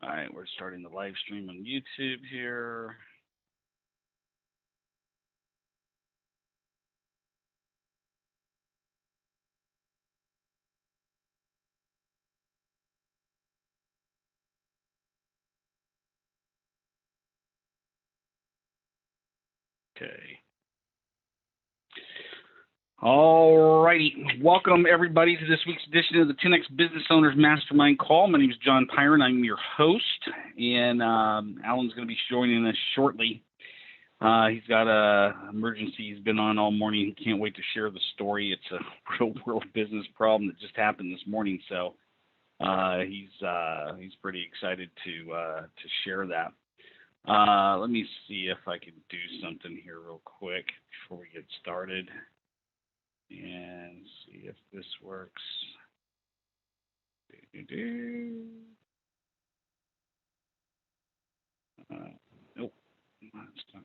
All right, we're starting the live stream on YouTube here. Okay. All righty. Welcome, everybody, to this week's edition of the 10X Business Owners Mastermind Call. My name is John Pyron. I'm your host, and Alan's going to be joining us shortly. He's got an emergency. He's been on all morning. He can't wait to share the story. It's a real-world business problem that just happened this morning, so he's pretty excited to share that. Let me see if I can do something here real quick before we get started and see if this works. Nope, that's not.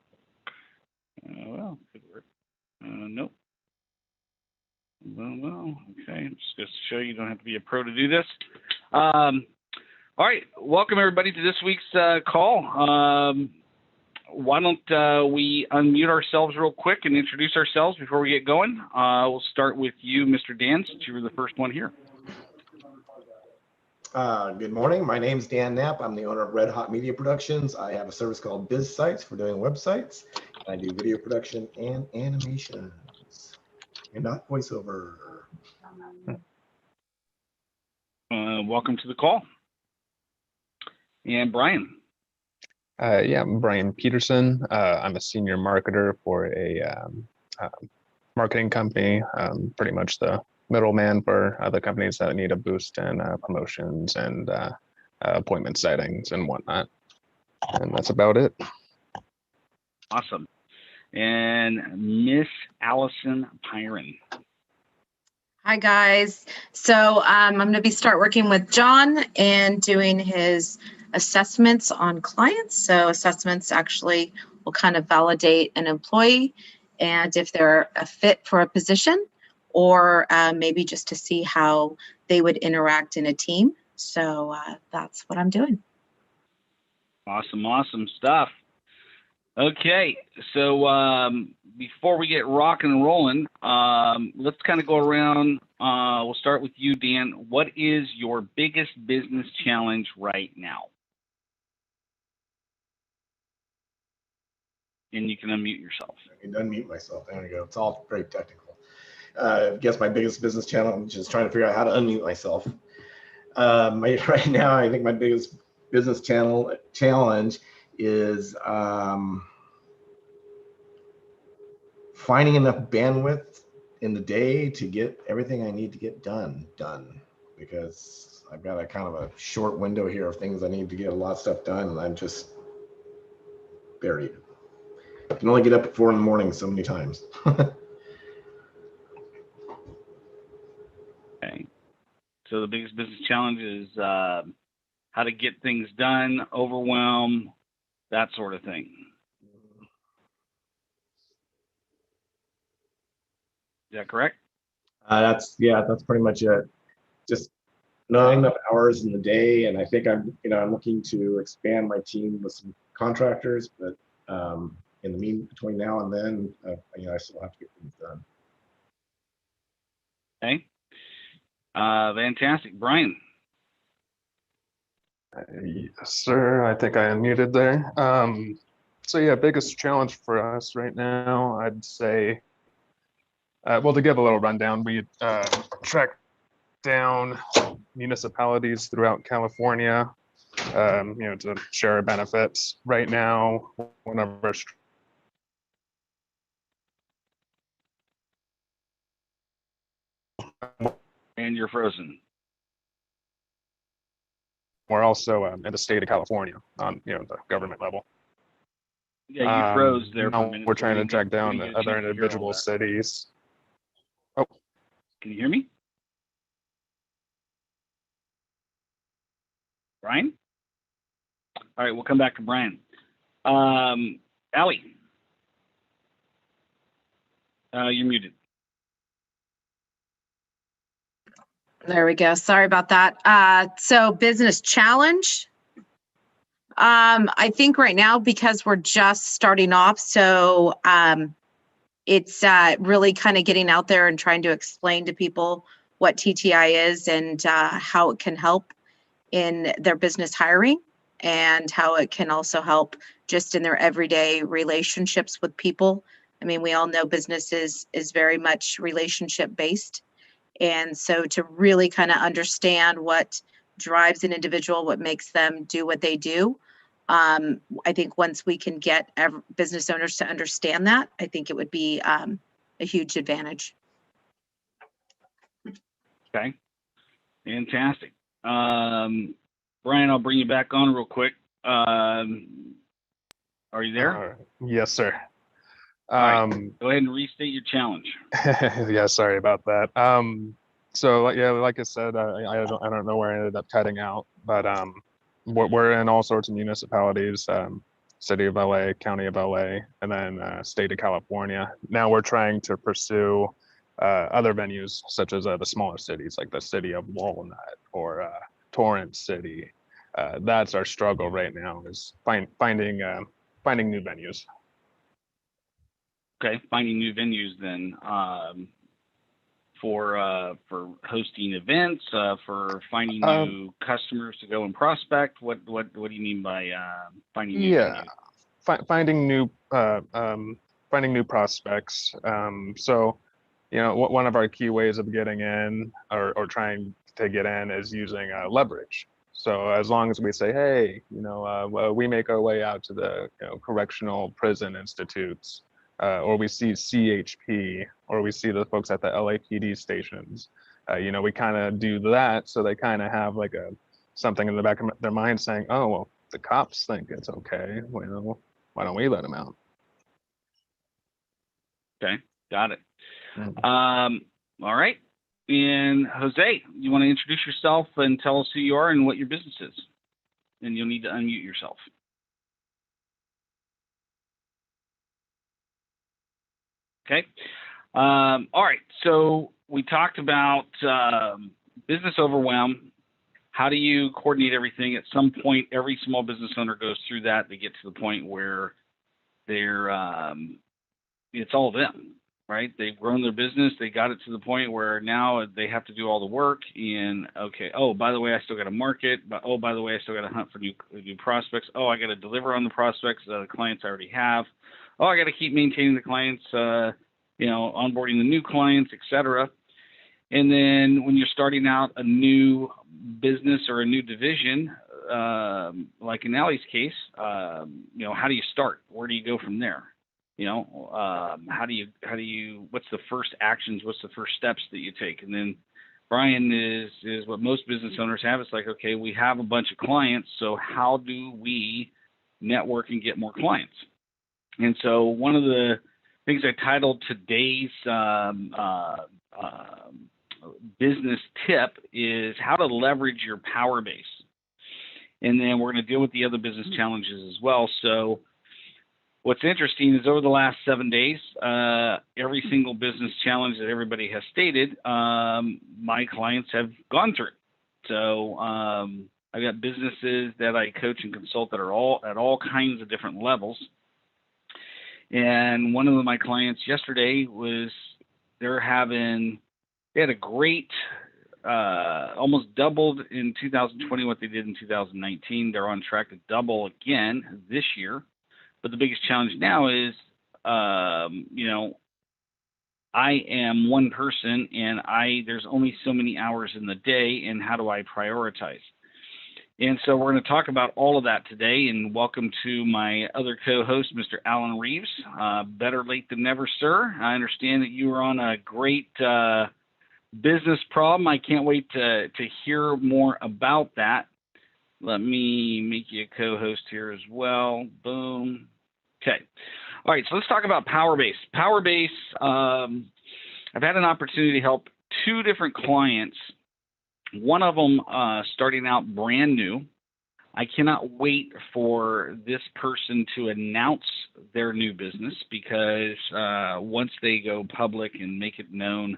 Well, could work. Nope. Well, okay. Just to show you don't have to be a pro to do this. All right, welcome everybody to this week's call. Why don't we unmute ourselves real quick and introduce ourselves before we get going? We'll start with you, Mr. Dan, since you were the first one here. Good morning. My name's Dan Knapp. I'm the owner of Red Hot Media Productions. I have a service called Biz Sites for doing websites. I do video production and animations, and not voiceover. Welcome to the call. And Brian. Yeah, I'm Brian Peterson. I'm a senior marketer for a marketing company, pretty much the middleman for other companies that need a boost in promotions and appointment settings and whatnot. And that's about it. Awesome. And Miss Allison Pyron. Hi, guys. So I'm going to start working with John and doing his assessments on clients. So assessments actually will kind of validate an employee and if they're a fit for a position, or maybe just to see how they would interact in a team. So that's what I'm doing. Awesome stuff. Okay, so before we get rocking and rolling, let's kind of go around. We'll start with you, Dan. What is your biggest business challenge right now? And you can unmute yourself. I can unmute myself. There we go. It's all very technical. I guess my biggest business challenge is trying to figure out how to unmute myself. Right now, I think my biggest business challenge is finding enough bandwidth in the day to get everything I need to get done, because I've got a kind of a short window here of things I need to get a lot of stuff done, and I'm just buried. I can only get up at 4 in the morning so many times. Okay. So the biggest business challenge is how to get things done, overwhelm, that sort of thing. Is that correct? That's pretty much it. Just not enough hours in the day, and I think I'm looking to expand my team with some contractors, but in the between now and then, I still have to get things done. Okay. Fantastic. Brian. Yes, sir. I think I unmuted there. So yeah, biggest challenge for us right now, I'd say, well, to give a little rundown, we tracked down municipalities throughout California, to share our benefits. Right now, one of our And you're frozen. We're also in the state of California on the government level. Yeah, you froze there. Now we're trying to track down the other individual cities. Oh, can you hear me, Brian? All right, we'll come back to Brian. Allie, you're muted. There we go. Sorry about that. So business challenge. I think right now, because we're just starting off, so it's really kind of getting out there and trying to explain to people what TTI is and how it can help in their business hiring and how it can also help just in their everyday relationships with people. I mean, we all know business is very much relationship based. And so to really kind of understand what drives an individual, what makes them do what they do, I think once we can get business owners to understand that, I think it would be a huge advantage. Okay, fantastic. Brian, I'll bring you back on real quick. Are you there? Yes, sir. All right. Go ahead and restate your challenge. Yeah, sorry about that. So yeah, like I said, I don't know where I ended up cutting out, but we're in all sorts of municipalities, city of LA, county of LA, and then state of California. Now we're trying to pursue other venues such as the smaller cities like the city of Walnut or Torrance City. That's our struggle right now, is finding new venues. Okay, finding new venues then, for hosting events, for finding new customers to go and prospect. What do you mean by finding new venues? Finding new prospects. So, one of our key ways of getting in or trying to get in is using leverage. So as long as we say, hey, we make our way out to the correctional prison institutes, or we see CHP, or we see the folks at the LAPD stations, we kind of do that, so they kind of have like something in the back of their mind saying, oh, well, the cops think it's okay. Well, why don't we let them out? Okay, got it. All right. And Jose, you want to introduce yourself and tell us who you are and what your business is? And you'll need to unmute yourself. Okay. All right. So we talked about business overwhelm. How do you coordinate everything? At some point, every small business owner goes through that. They get to the point where they're it's all them, right? They've grown their business. They got it to the point where now they have to do all the work. And okay, oh, by the way, I still got to market. But oh, by the way, I still got to hunt for new prospects. Oh, I got to deliver on the prospects, the clients I already have. Oh, I got to keep maintaining the clients, onboarding the new clients, etc. And then when you're starting out a new business or a new division, like in Allie's case, how do you start? Where do you go from there? How do you, what's the first actions? What's the first steps that you take? And then Brian is what most business owners have. It's like, okay, we have a bunch of clients. So how do we network and get more clients? And so one of the things I titled today's business tip is how to leverage your power base. And then we're going to deal with the other business challenges as well. So what's interesting is over the last 7 days, every single business challenge that everybody has stated, my clients have gone through. So I've got businesses that I coach and consult that are all at all kinds of different levels. And one of my clients yesterday they had a great, almost doubled in 2020 what they did in 2019. They're on track to double again this year. But the biggest challenge now is, I am one person and there's only so many hours in the day, and how do I prioritize? And so we're going to talk about all of that today, and welcome to my other co-host, Mr. Alan Reeves. Better late than never, sir. I understand that you are on a great business problem. I can't wait to hear more about that. Let me make you a co-host here as well. Boom. Okay. All right, so let's talk about Powerbase. Powerbase, I've had an opportunity to help two different clients. One of them starting out brand new. I cannot wait for this person to announce their new business, because once they go public and make it known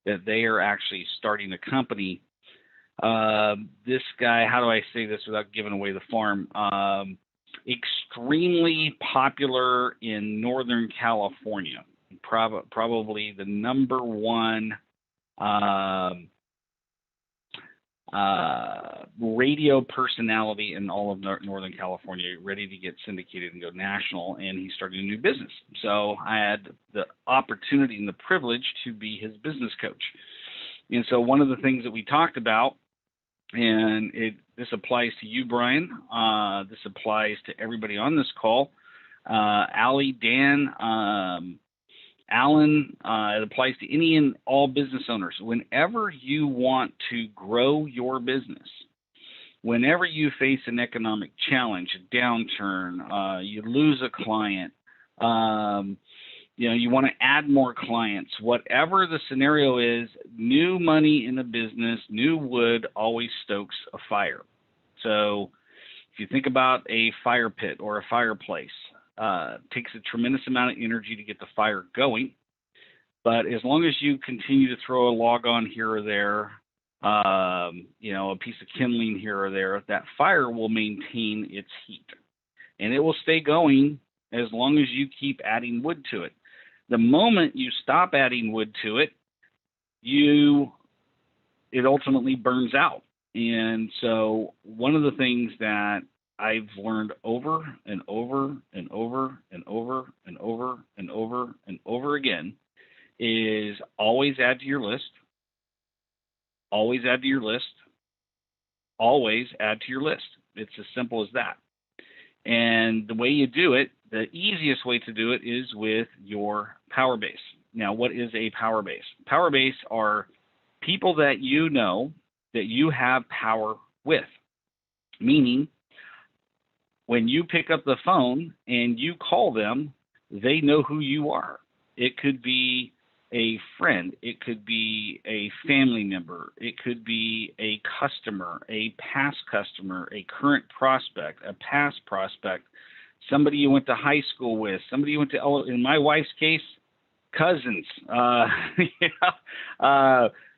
that they are actually starting a company, this guy, how do I say this without giving away the farm? extremely popular in Northern California. Probably the number one radio personality in all of Northern California, ready to get syndicated and go national, and he started a new business. So I had the opportunity and the privilege to be his business coach. And so one of the things that we talked about, and this applies to you, Brian, this applies to everybody on this call, Allie, Dan, Alan, it applies to any and all business owners. Whenever you want to grow your business, whenever you face an economic challenge, a downturn, you lose a client, you want to add more clients, whatever the scenario is, new money in a business, new wood always stokes a fire. So if you think about a fire pit or a fireplace, takes a tremendous amount of energy to get the fire going, but as long as you continue to throw a log on here or there, a piece of kindling here or there, that fire will maintain its heat, and it will stay going as long as you keep adding wood to it. The moment you stop adding wood to it, it ultimately burns out. And so one of the things that I've learned over and over and over and over and over and over and over again is always add to your list, always add to your list, always add to your list. It's as simple as that. And the way you do it, the easiest way to do it is with your power base. Now, what is a power base? Power base are people that you know that you have power with, meaning when you pick up the phone and you call them, they know who you are. It could be a friend. It could be a family member. It could be a customer, a past customer, a current prospect, a past prospect, somebody you went to high school with, somebody you went to, in my wife's case, cousins,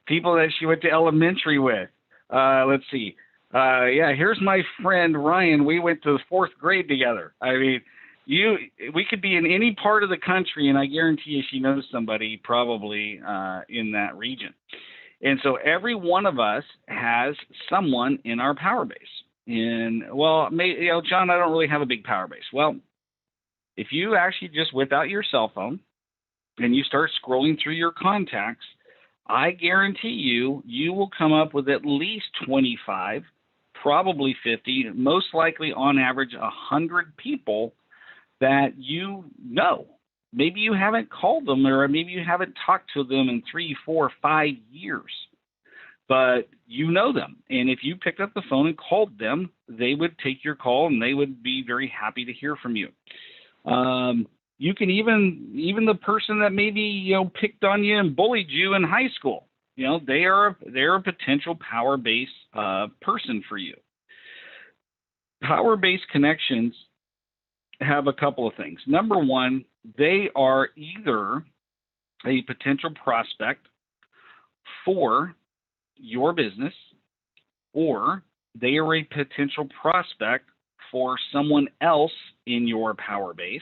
people that she went to elementary with. Let's see. Here's my friend Ryan. We went to the 4th grade together. I mean, we could be in any part of the country, and I guarantee you she knows somebody probably in that region. And so every one of us has someone in our power base. And, John, I don't really have a big power base. Well, if you actually just whip out your cell phone and you start scrolling through your contacts, I guarantee you will come up with at least 25, probably 50, most likely on average 100 people that you know. Maybe you haven't called them, or maybe you haven't talked to them in 3, 4, 5 years, but you know them. And if you picked up the phone and called them, they would take your call and they would be very happy to hear from you. You can even the person that maybe picked on you and bullied you in high school, they're a potential power base person for you. Power base connections have a couple of things. Number one, they are either a potential prospect for your business, or they are a potential prospect for someone else in your power base.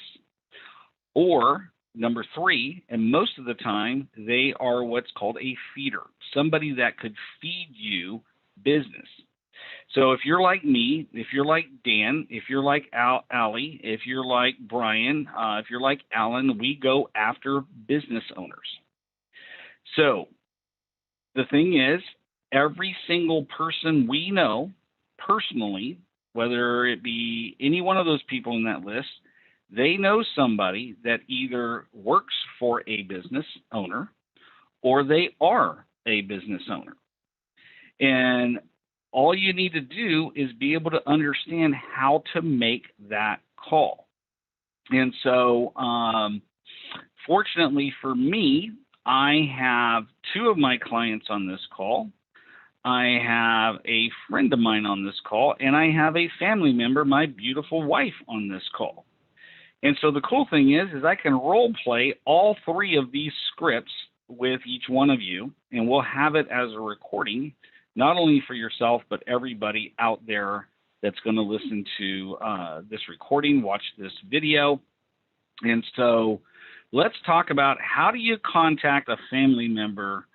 Or number three, and most of the time, they are what's called a feeder, somebody that could feed you business. So if you're like me, if you're like Dan, if you're like Allie, if you're like Brian, if you're like Alan, we go after business owners. So the thing is, every single person we know personally, whether it be any one of those people in that list, they know somebody that either works for a business owner or they are a business owner. And all you need to do is be able to understand how to make that call. And so, fortunately for me, I have two of my clients on this call. I have a friend of mine on this call, and I have a family member, my beautiful wife, on this call. And so the cool thing is I can role play all three of these scripts with each one of you, and we'll have it as a recording, not only for yourself, but everybody out there that's going to listen to this recording, watch this video. And so let's talk about how do you contact a family member,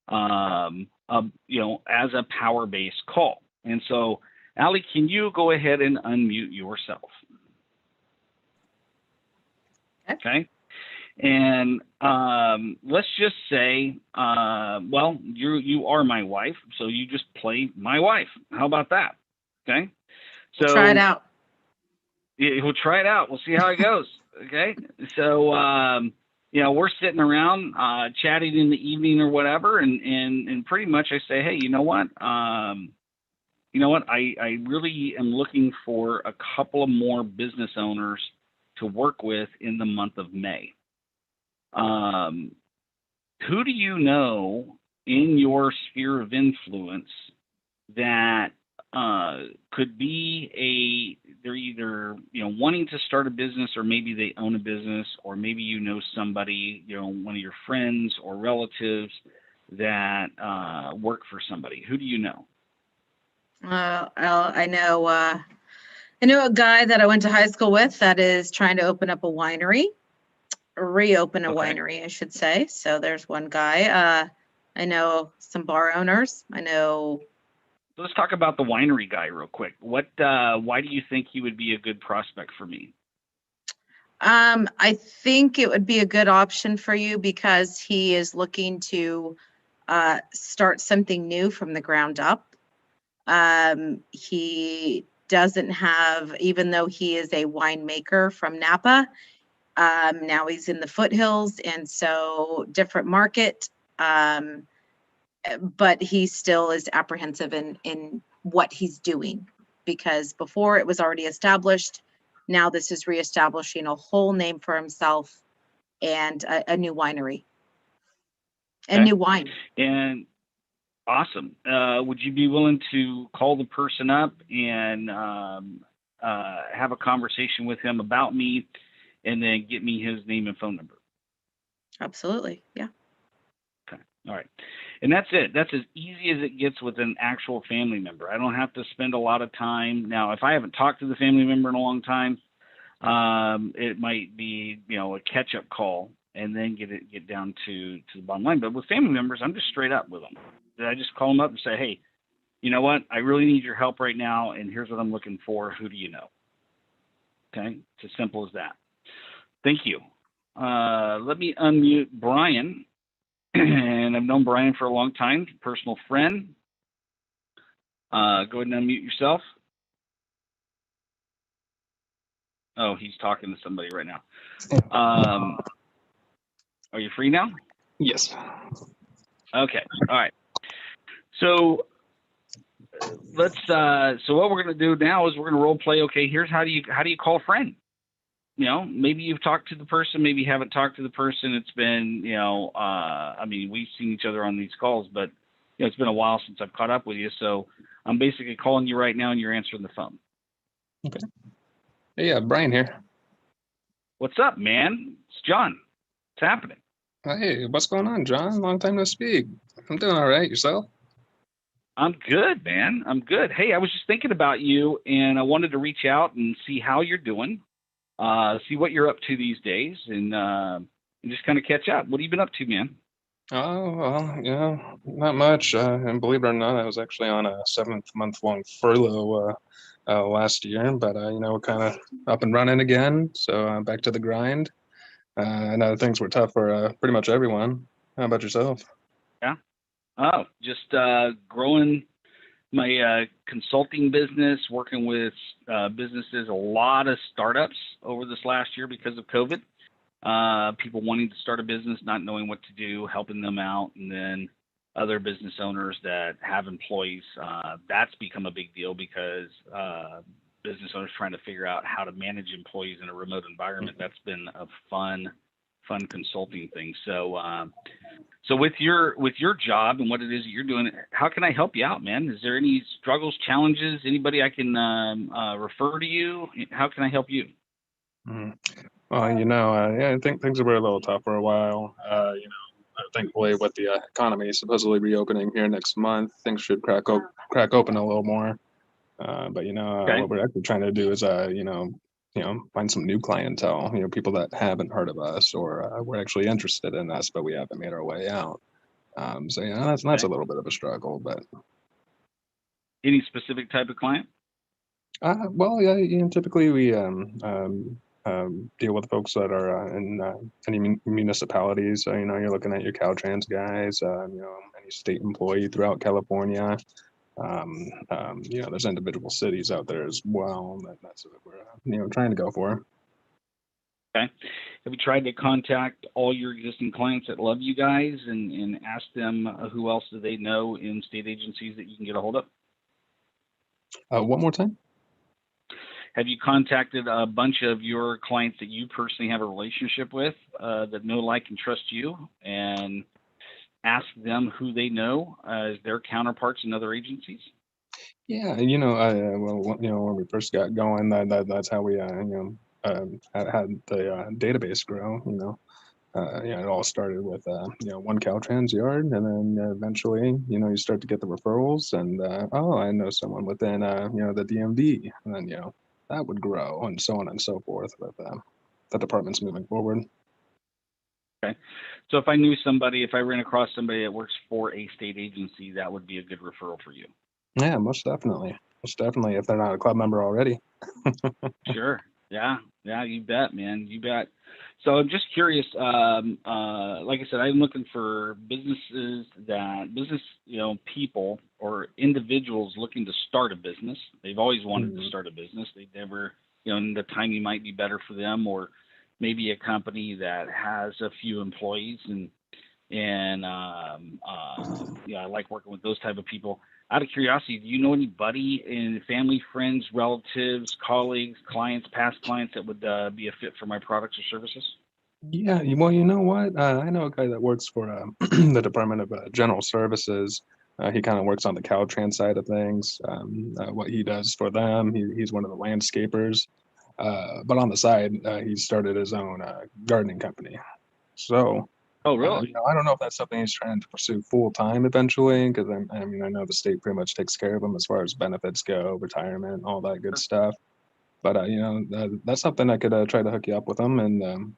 as a power-based call. And so, Allie, can you go ahead and unmute yourself? Okay. And let's just say, well, you are my wife, so you just play my wife. How about that? Okay. So Try it out. Yeah, we'll try it out. We'll see how it goes. Okay. So we're sitting around chatting in the evening or whatever, and pretty much I say, hey, you know what? I really am looking for a couple of more business owners to work with in the month of May. Who do you know in your sphere of influence that could be they're either wanting to start a business, or maybe they own a business, or maybe somebody, one of your friends or relatives that work for somebody. Who do you know? I know a guy that I went to high school with that is trying to open up a winery, reopen a winery, I should say. So there's one guy. I know some bar owners. Let's talk about the winery guy real quick. Why do you think he would be a good prospect for me? I think it would be a good option for you because he is looking to start something new from the ground up. He doesn't have, even though he is a winemaker from Napa, now he's in the foothills, and so different market. But he still is apprehensive in what he's doing, because before it was already established. Now this is reestablishing a whole name for himself and a new winery and new wine. And awesome. Would you be willing to call the person up and have a conversation with him about me, and then get me his name and phone number? Absolutely. Yeah. Okay. All right. And that's it. That's as easy as it gets with an actual family member. I don't have to spend a lot of time. Now, if I haven't talked to the family member in a long time, it might be, a catch-up call, and then get down to the bottom line. But with family members, I'm just straight up with them. I just call them up and say, hey, you know what? I really need your help right now, and here's what I'm looking for. Who do you know? Okay? It's as simple as that. Thank you. Let me unmute Brian. And I've known Brian for a long time, personal friend. Go ahead and unmute yourself. Oh, he's talking to somebody right now. Are you free now? Yes. Okay. All right. So let's. So what we're going to do now is we're going to role play. Okay, here's how do you call a friend? Maybe you've talked to the person, maybe you haven't talked to the person. It's been, we've seen each other on these calls, but it's been a while since I've caught up with you. So I'm basically calling you right now, and you're answering the phone. Okay. Hey, yeah, Brian here. What's up, man? It's John. What's happening? Hey, what's going on, John? Long time no speak. I'm doing all right. Yourself? I'm good, man. I'm good. Hey, I was just thinking about you, and I wanted to reach out and see how you're doing. See what you're up to these days, and just kind of catch up. What have you been up to, man? Oh, well, not much. And believe it or not, I was actually on a 7-month-long furlough last year, but, we're kind of up and running again. So back to the grind. I know things were tough for pretty much everyone. How about yourself? Yeah. Oh, just growing my consulting business, working with businesses, a lot of startups over this last year because of COVID. People wanting to start a business, not knowing what to do, helping them out, and then other business owners that have employees. That's become a big deal because business owners trying to figure out how to manage employees in a remote environment. That's been a fun consulting thing. So with your job and what it is that you're doing, how can I help you out, man? Is there any struggles, challenges, anybody I can refer to you? How can I help you? Well, I think things were a little tough for a while. Thankfully, with the economy supposedly reopening here next month, things should crack open a little more. But Okay. what we're actually trying to do is find some new clientele, people that haven't heard of us or were actually interested in us, but we haven't made our way out. So that's Okay. a little bit of a struggle, but Any specific type of client? well, yeah, typically we deal with folks that are in any municipalities. So you're looking at your Caltrans guys, any state employee throughout California. There's individual cities out there as well. That's what we're trying to go for. Okay. Have you tried to contact all your existing clients that love you guys and ask them who else do they know in state agencies that you can get a hold of? One more time. Have you contacted a bunch of your clients that you personally have a relationship with that know, like, and trust you, and ask them who they know as their counterparts in other agencies? Yeah, when we first got going, that's how we had the database grow. It all started with one Caltrans yard, and then eventually, you start to get the referrals, and I know someone within the DMV, and then that would grow, and so on and so forth with the departments moving forward. Okay. So if I ran across somebody that works for a state agency, that would be a good referral for you. Yeah, most definitely. Most definitely, if they're not a club member already. Sure. Yeah, you bet, man. You bet. So I'm just curious, like I said, I'm looking for business, people or individuals looking to start a business. They've always wanted to start a business. They never, and the timing might be better for them, or maybe a company that has a few employees and I like working with those type of people. Out of curiosity, do you know anybody in family, friends, relatives, colleagues, clients, past clients that would be a fit for my products or services? Yeah, well, you know what? I know a guy that works for the Department of General Services. He kind of works on the Caltrans side of things. What he does for them, he's one of the landscapers. But on the side, he started his own gardening company. So, Oh, really? I don't know if that's something he's trying to pursue full time eventually, because I know the state pretty much takes care of him as far as benefits go, retirement, all that good stuff. But that's something I could try to hook you up with him and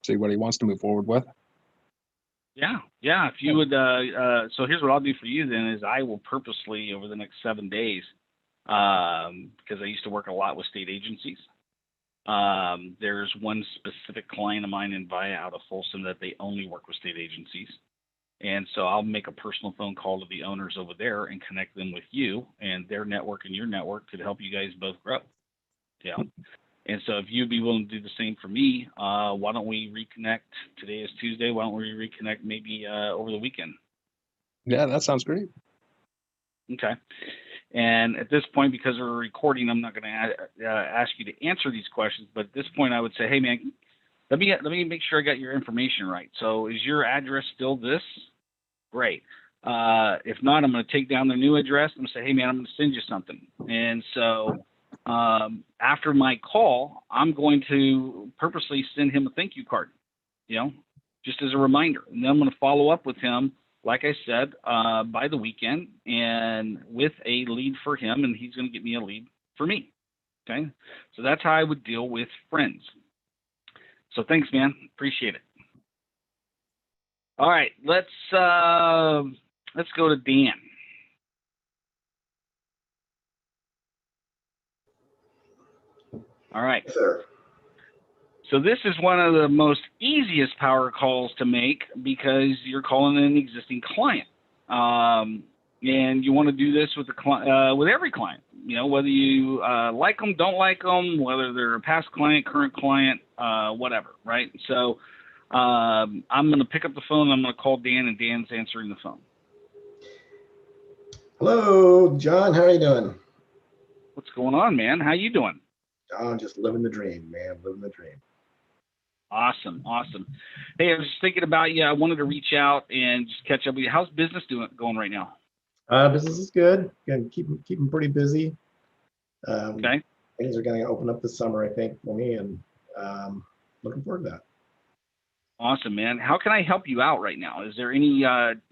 see what he wants to move forward with. Yeah. If you would, so here's what I'll do for you then is I will purposely over the next 7 days, because I used to work a lot with state agencies. There's one specific client of mine in Via out of Folsom that they only work with state agencies. And so I'll make a personal phone call to the owners over there and connect them with you, and their network and your network could help you guys both grow. Yeah. And so if you'd be willing to do the same for me, why don't we reconnect? Today is Tuesday. Why don't we reconnect maybe over the weekend? Yeah, that sounds great. Okay. And at this point, because we're recording, I'm not going to ask you to answer these questions. But at this point, I would say, hey, man, let me make sure I got your information right. So is your address still this? Great. If not, I'm going to take down the new address. I'm going to say, hey, man, I'm going to send you something. And so after my call, I'm going to purposely send him a thank you card, just as a reminder. And then I'm going to follow up with him, like I said, by the weekend and with a lead for him, and he's going to get me a lead for me. Okay. So that's how I would deal with friends. So thanks, man. Appreciate it. All right. Let's go to Dan. All right. Sir. So this is one of the most easiest power calls to make because you're calling an existing client, and you want to do this with with every client. Whether you like them, don't like them, whether they're a past client, current client, whatever, right? So I'm going to pick up the phone. I'm going to call Dan, and Dan's answering the phone. Hello, John. How are you doing? What's going on, man? How you doing? I'm just living the dream, man. Living the dream. Awesome. Hey, I was just thinking about you. I wanted to reach out and just catch up with you. How's business going right now? Business is good. Gonna keep them pretty busy. Okay. Things are going to open up this summer, I think, for me, and looking forward to that. Awesome, man. How can I help you out right now? Is there any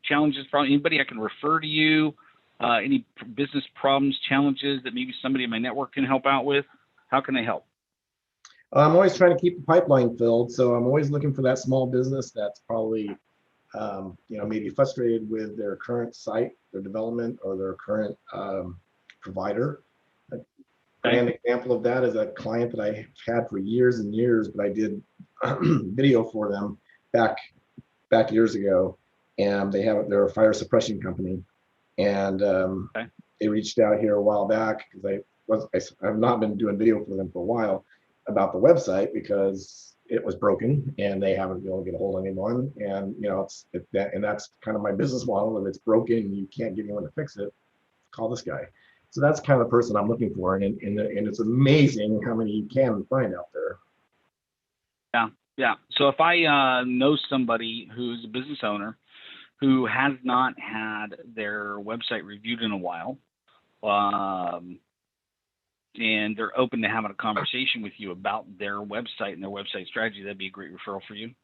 challenges from anybody I can refer to you? any business problems, challenges that maybe somebody in my network can help out with? How can I help? I'm always trying to keep the pipeline filled, so I'm always looking for that small business that's probably, maybe frustrated with their current site, their development, or their current provider. A grand example of that is a client that I had for years and years, but I did video for them back years ago, and they're a fire suppression company, and they reached out here a while back because I've not been doing video for them for a while about the website because it was broken and they haven't been able to get a hold of anyone. And that's kind of my business model. If it's broken and you can't get anyone to fix it, call this guy. So that's kind of the person I'm looking for, and it's amazing how many you can find out there. Yeah. So if I know somebody who's a business owner who has not had their website reviewed in a while, and they're open to having a conversation with you about their website and their website strategy, that'd be a great referral for you.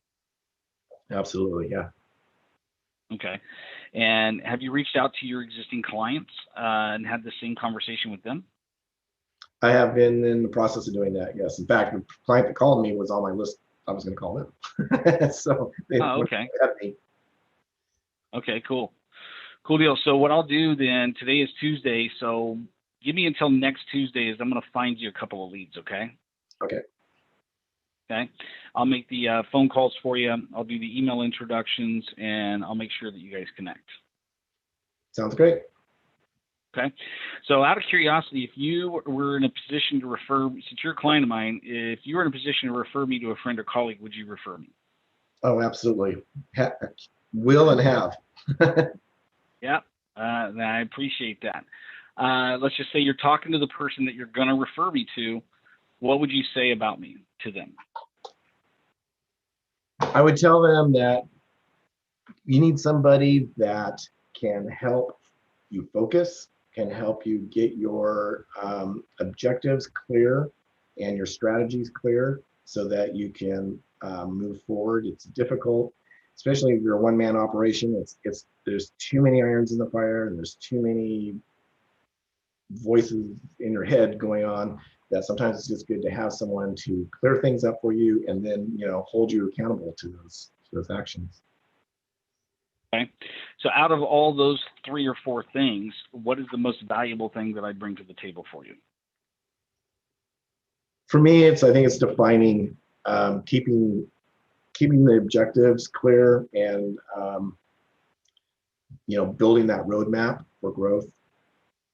Absolutely, yeah. Okay. And have you reached out to your existing clients and had the same conversation with them? I have been in the process of doing that, yes. In fact, the client that called me was on my list. I was going to call them. So they okay. had me. Okay, cool deal. So what I'll do then, today is Tuesday, so give me until next Tuesday, I'm going to find you a couple of leads. Okay. I'll make the phone calls for you. I'll do the email introductions, and I'll make sure that you guys connect. Sounds great. Okay. So out of curiosity, if you were in a position to refer, since you're a client of mine, if you were in a position to refer me to a friend or colleague, would you refer me? Oh, absolutely. Will and have. Yeah. I appreciate that. Let's just say you're talking to the person that you're going to refer me to. What would you say about me to them? I would tell them that you need somebody that can help you focus, can help you get your objectives clear and your strategies clear so that you can move forward. It's difficult, especially if you're a one-man operation. There's too many irons in the fire and there's too many voices in your head going on that sometimes it's just good to have someone to clear things up for you and then hold you accountable to those actions. Okay. So out of all those 3 or 4 things, what is the most valuable thing that I bring to the table for you? For me, I think it's defining, keeping the objectives clear and building that roadmap for growth.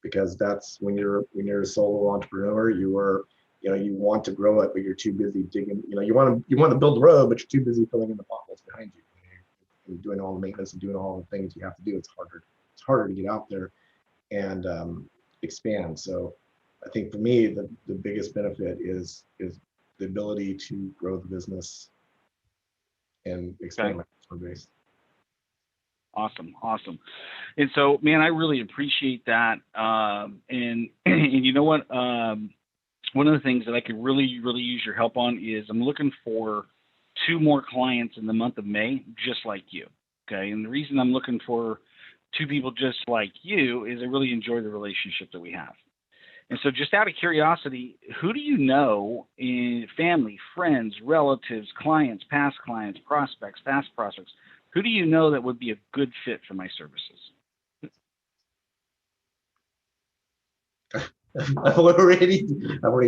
Because that's when you're a solo entrepreneur, you want to grow it, but you're too busy digging. You want to build the road, but you're too busy filling in the potholes behind you. You're doing all the maintenance and doing all the things you have to do. It's harder to get out there and expand. So I think for me, the biggest benefit is the ability to grow the business and expand my customer base. Awesome. And so, man, I really appreciate that. And you know what? One of the things that I could really use your help on is I'm looking for 2 more clients in the month of May, just like you. Okay. And the reason I'm looking for 2 people just like you is I really enjoy the relationship that we have. And so just out of curiosity, who do you know in family, friends, relatives, clients, past clients, prospects, past prospects? Who do you know that would be a good fit for my services? I've already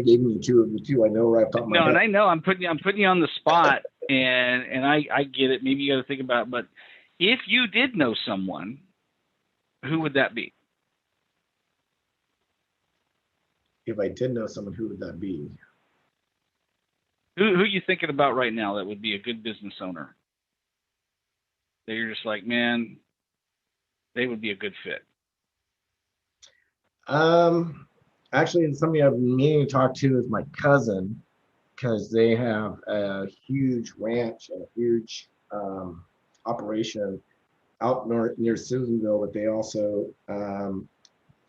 given you 2 of the 2 I know right off the top of my head. No, and I know I'm putting you on the spot, and I get it. Maybe you got to think about it, but if you did know someone, who would that be? If I did know someone, who would that be? Who are you thinking about right now that would be a good business owner? That you're just like, man, they would be a good fit. Actually, somebody I've been meaning to talk to is my cousin, because they have a huge ranch and a huge operation out near Susanville, but they also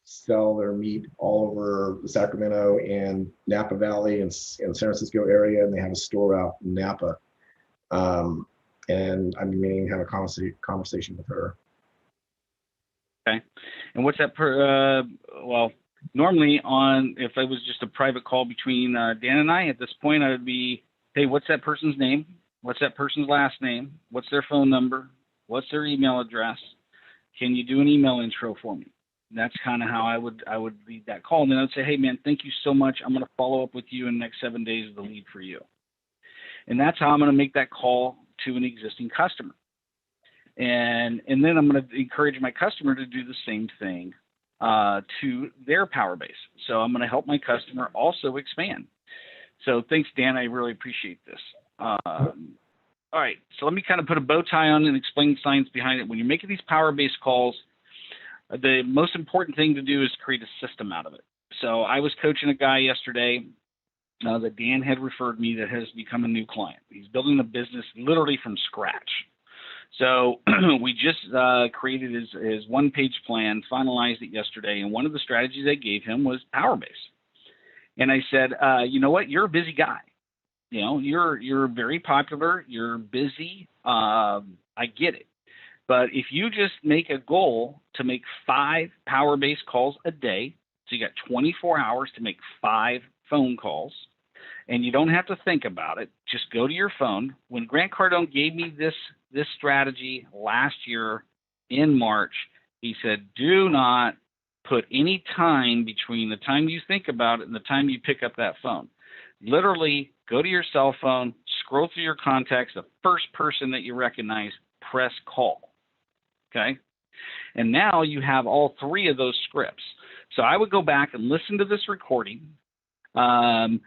sell their meat all over the Sacramento and Napa Valley and San Francisco area, and they have a store out in Napa. And I'm meaning to have a conversation with her. Okay. And what's that well, normally if it was just a private call between Dan and I, at this point, I would be, hey, what's that person's name? What's that person's last name? What's their phone number? What's their email address? Can you do an email intro for me? That's kind of how I would lead that call. And then I'd say, hey, man, thank you so much. I'm going to follow up with you in the next 7 days with a lead for you. And that's how I'm going to make that call to an existing customer. And then I'm going to encourage my customer to do the same thing to their power base. So I'm going to help my customer also expand. So thanks, Dan. I really appreciate this. All right. So let me kind of put a bow tie on and explain the science behind it. When you're making these power-based calls, the most important thing to do is create a system out of it. So I was coaching a guy yesterday that Dan had referred me that has become a new client. He's building a business literally from scratch. So we just created his one-page plan, finalized it yesterday, and one of the strategies I gave him was power-based. And I said, you know what? You're a busy guy. You know, you're very popular. You're busy. I get it. But if you just make a goal to make 5 power-based calls a day, so you got 24 hours to make 5 phone calls, and you don't have to think about it. Just go to your phone. When Grant Cardone gave me this strategy last year in March, he said, do not put any time between the time you think about it and the time you pick up that phone. Literally, go to your cell phone, scroll through your contacts, the first person that you recognize, press call. Okay? And now you have all 3 of those scripts. So I would go back and listen to this recording. And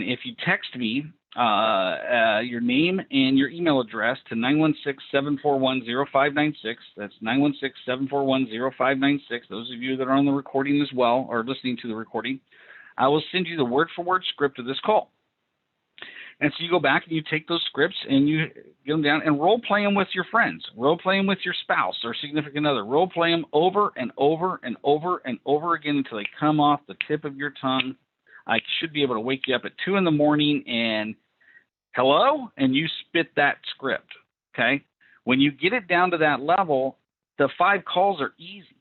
if you text me your name and your email address to 916-741-0596, that's 916-741-0596. Those of you that are on the recording as well, or listening to the recording, I will send you the word-for-word script of this call. And so you go back and you take those scripts and you get them down and role play them with your friends, role play them with your spouse or significant other, role play them over and over and over and over again until they come off the tip of your tongue. I should be able to wake you up at 2 a.m. and hello, and you spit that script. Okay. When you get it down to that level, the 5 calls are easy,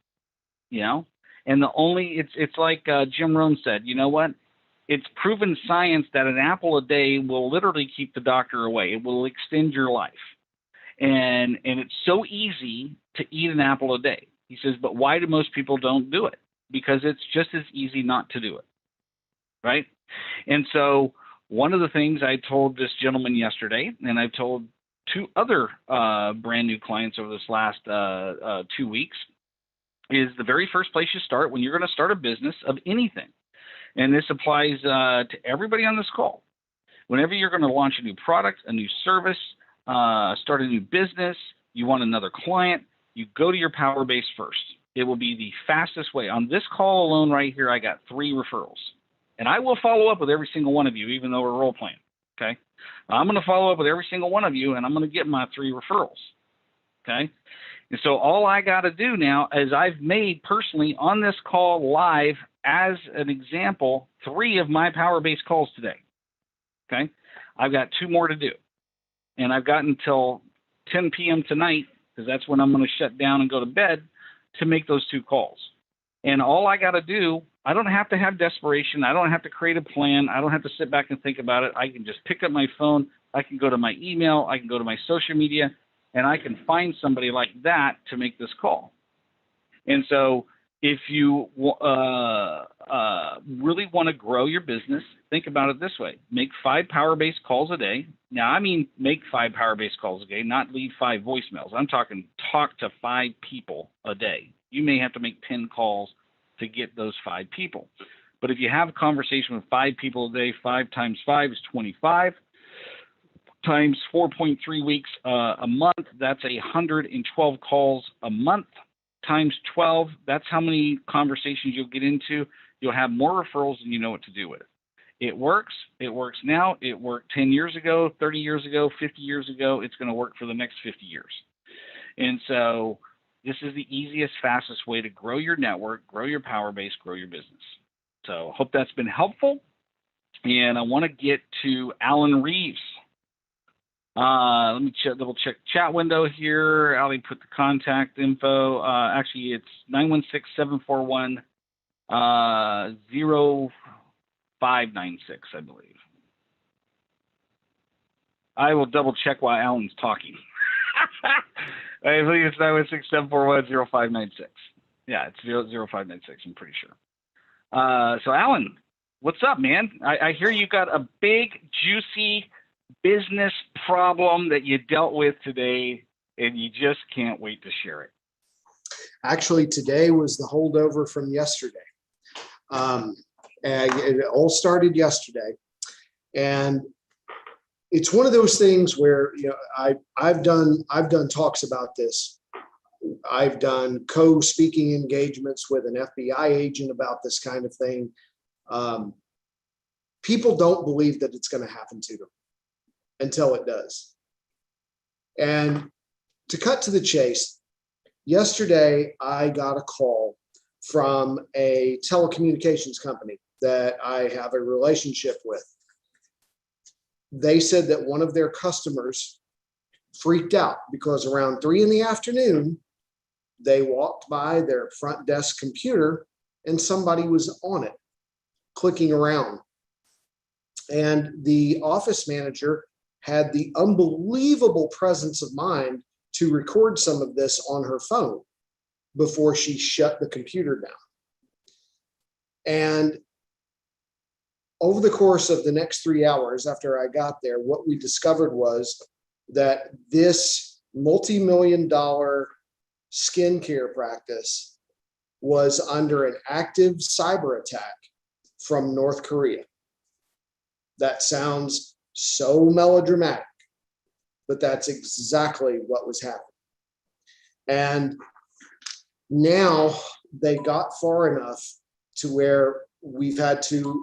you know, and it's like Jim Rohn said, you know what? It's proven science that an apple a day will literally keep the doctor away. It will extend your life. And it's so easy to eat an apple a day. He says, but why do most people don't do it? Because it's just as easy not to do it. Right? And so one of the things I told this gentleman yesterday, and I've told 2 other brand new clients over this last 2 weeks, is the very first place you start when you're going to start a business of anything. And this applies to everybody on this call. Whenever you're going to launch a new product, a new service, start a new business, you want another client, you go to your power base first. It will be the fastest way. On this call alone right here, I got 3 referrals. And I will follow up with every single one of you, even though we're role playing. Okay? I'm going to follow up with every single one of you, and I'm going to get my 3 referrals. Okay? And so all I got to do now is I've made personally on this call live, as an example, 3 of my power-based calls today. Okay? I've got 2 more to do. And I've got until 10 p.m. tonight, because that's when I'm going to shut down and go to bed, to make those 2 calls. And all I got to do, I don't have to have desperation. I don't have to create a plan. I don't have to sit back and think about it. I can just pick up my phone. I can go to my email. I can go to my social media, and I can find somebody like that to make this call. And so if you really want to grow your business, think about it this way. Make 5 power-based calls a day. Now, I mean make 5 power-based calls a day, not leave 5 voicemails. I'm talking talk to 5 people a day. You may have to make 10 calls to get those 5 people. But if you have a conversation with 5 people a day, 5 times 5 is 25. Times 4.3 weeks a month, that's 112 calls a month. Times 12, that's how many conversations you'll get into. You'll have more referrals than you know what to do with it. It works. It works now. It worked 10 years ago, 30 years ago, 50 years ago. It's going to work for the next 50 years. And so this is the easiest, fastest way to grow your network, grow your power base, grow your business. So hope that's been helpful. And I want to get to Alan Reeves. Let me double check chat window here. Ali put the contact info. Actually, it's 916-741-0596, I believe. I will double check while Alan's talking. I believe it's 916-741-0596. Yeah, it's 0596. I'm pretty sure. So Alan, what's up, man? I hear you got a big, juicy business problem that you dealt with today, and you just can't wait to share it. Actually, today was the holdover from yesterday. And it all started yesterday, and it's one of those things where, you know, I've done talks about this. I've done co-speaking engagements with an FBI agent about this kind of thing. People don't believe that it's going to happen to them until it does. And to cut to the chase, yesterday I got a call from a telecommunications company that I have a relationship with. They said that one of their customers freaked out because around 3 p.m, they walked by their front desk computer and somebody was on it, clicking around. And the office manager had the unbelievable presence of mind to record some of this on her phone before she shut the computer down. And over the course of the next 3 hours after I got there, what we discovered was that this multi-million-dollar skincare practice was under an active cyber attack from North Korea. That sounds so melodramatic, but that's exactly what was happening. And now they got far enough to where we've had to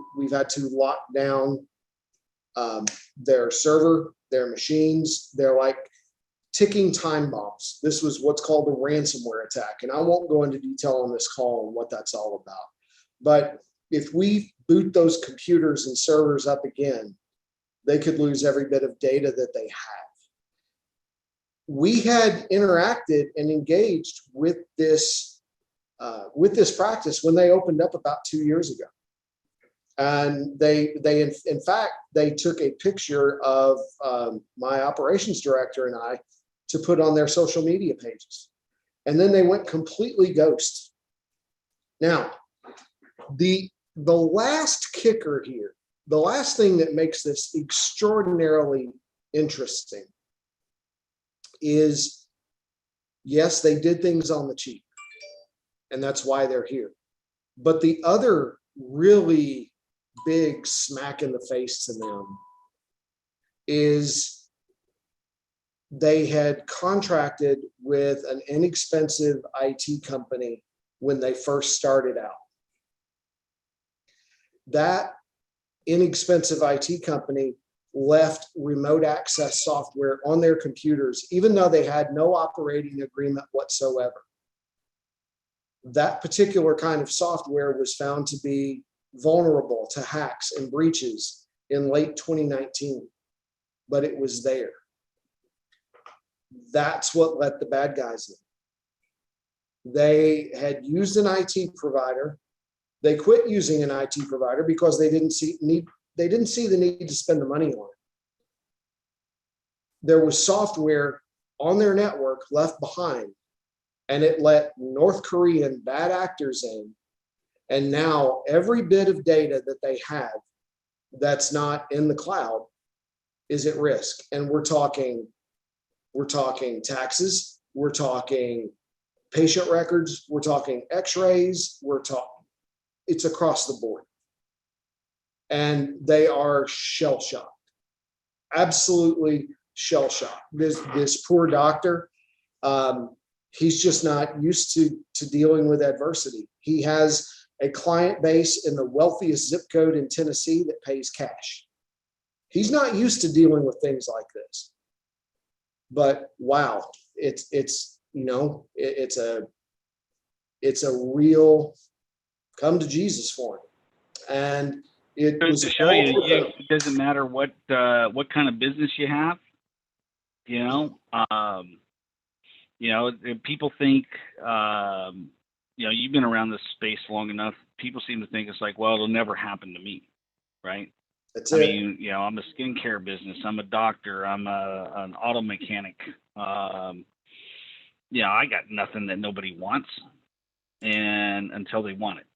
lock down their server, their machines. They're like ticking time bombs. This was what's called a ransomware attack. And I won't go into detail on this call on what that's all about. But if we boot those computers and servers up again, they could lose every bit of data that they have. We had interacted and engaged with this practice when they opened up about 2 years ago. And they in fact, they took a picture of my operations director and I to put on their social media pages. And then they went completely ghost. Now, the last kicker here, the last thing that makes this extraordinarily interesting is, yes, they did things on the cheap, and that's why they're here. But the other really big smack in the face to them is they had contracted with an inexpensive IT company when they first started out. That inexpensive IT company left remote access software on their computers, even though they had no operating agreement whatsoever. That particular kind of software was found to be vulnerable to hacks and breaches in late 2019, but it was there. That's what let the bad guys in. They had used an IT provider. They quit using an IT provider because they didn't see the need to spend the money on it. There was software on their network left behind, and it let North Korean bad actors in. And now every bit of data that they have that's not in the cloud is at risk. And we're talking taxes, we're talking patient records, we're talking x-rays, it's across the board. And they are shell-shocked, absolutely shell-shocked. This poor doctor, he's just not used to dealing with adversity. He has a client base in the wealthiest zip code in Tennessee that pays cash. He's not used to dealing with things like this. But wow, it's a real come to Jesus for him. And it was to show you, it doesn't matter what kind of business you have. You know, people think, you've been around this space long enough. People seem to think it's like, well, it'll never happen to me, right? That's I it. mean, I'm a skincare business. I'm a doctor. I'm an auto mechanic. I got nothing that nobody wants, and until they want it,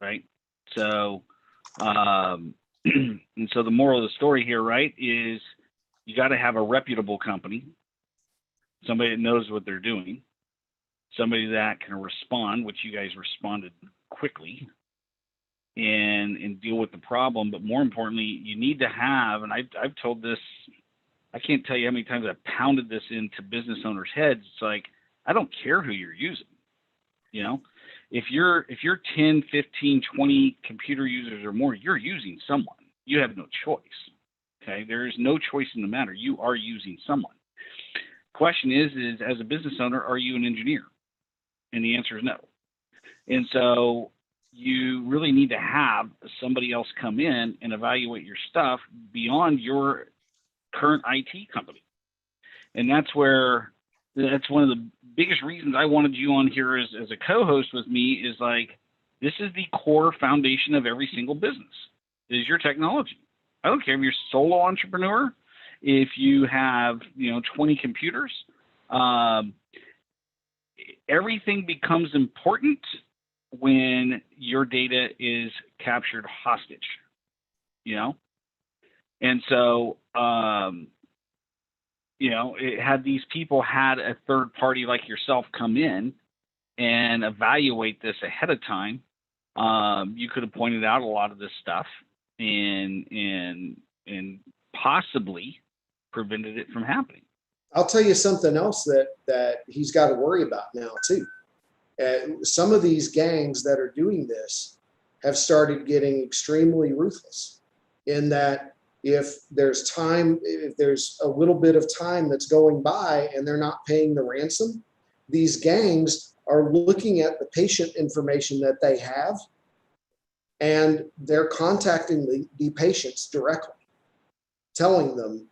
right? So, and so the moral of the story here, right, is you got to have a reputable company, somebody that knows what they're doing, somebody that can respond, which you guys responded quickly, and deal with the problem. But more importantly, you need to have, and I've told this, I can't tell you how many times I've pounded this into business owners' heads. It's like, I don't care who you're using. If you're 10, 15, 20 computer users or more, you're using someone. You have no choice. Okay, there is no choice in the matter. You are using someone. Question is as a business owner, are you an engineer? And the answer is no. And so you really need to have somebody else come in and evaluate your stuff beyond your current IT company. And that's one of the biggest reasons I wanted you on here as a co-host with me, is like, this is the core foundation of every single business, is your technology. I don't care if you're a solo entrepreneur, if you have, 20 computers, everything becomes important when your data is captured hostage, And so, had these people had a third party like yourself come in and evaluate this ahead of time, you could have pointed out a lot of this stuff and possibly prevented it from happening. I'll tell you something else that he's got to worry about now too. Some of these gangs that are doing this have started getting extremely ruthless, in that if there's a little bit of time that's going by and they're not paying the ransom, these gangs are looking at the patient information that they have, and they're contacting the patients directly, telling them,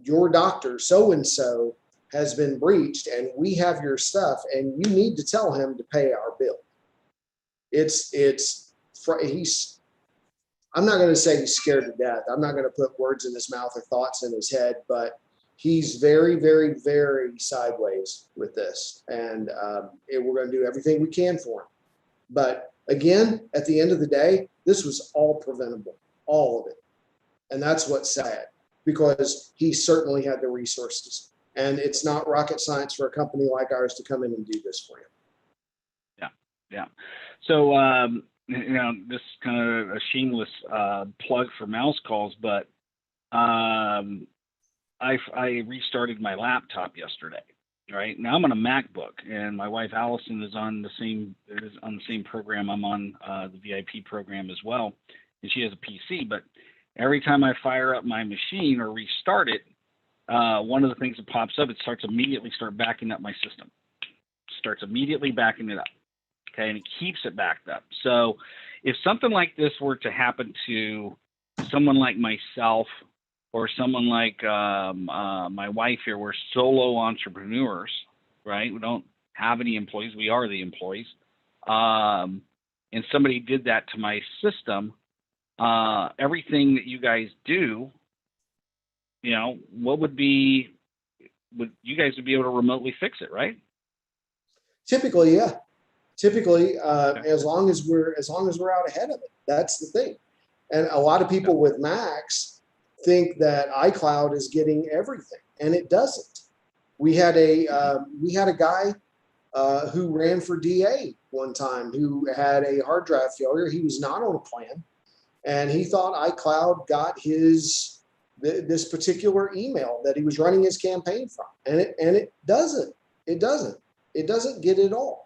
your doctor so-and-so has been breached and we have your stuff and you need to tell him to pay our bill. I'm not going to say he's scared to death. I'm not going to put words in his mouth or thoughts in his head, but he's very, very, very sideways with this. And we're going to do everything we can for him. But again, at the end of the day, this was all preventable, all of it. And that's what's sad, because he certainly had the resources. And it's not rocket science for a company like ours to come in and do this for him. Yeah. So, this is kind of a shameless plug for mouse calls, but I restarted my laptop yesterday. Right now, I'm on a MacBook, and my wife Allison is on the same program. I'm on the VIP program as well, and she has a PC. But every time I fire up my machine or restart it, one of the things that pops up, it starts immediately backing up my system. Starts immediately backing it up. Okay, and it keeps it backed up. So if something like this were to happen to someone like myself or someone like my wife here, we're solo entrepreneurs, right? We don't have any employees. We are the employees. And somebody did that to my system, everything that you guys do, what would you guys would be able to remotely fix it, right? Typically, yeah. Typically, as long as we're out ahead of it, that's the thing. And a lot of people with Macs think that iCloud is getting everything, and it doesn't. We had a guy who ran for DA one time who had a hard drive failure. He was not on a plan, and he thought iCloud got this particular email that he was running his campaign from, and it doesn't. It doesn't get it all.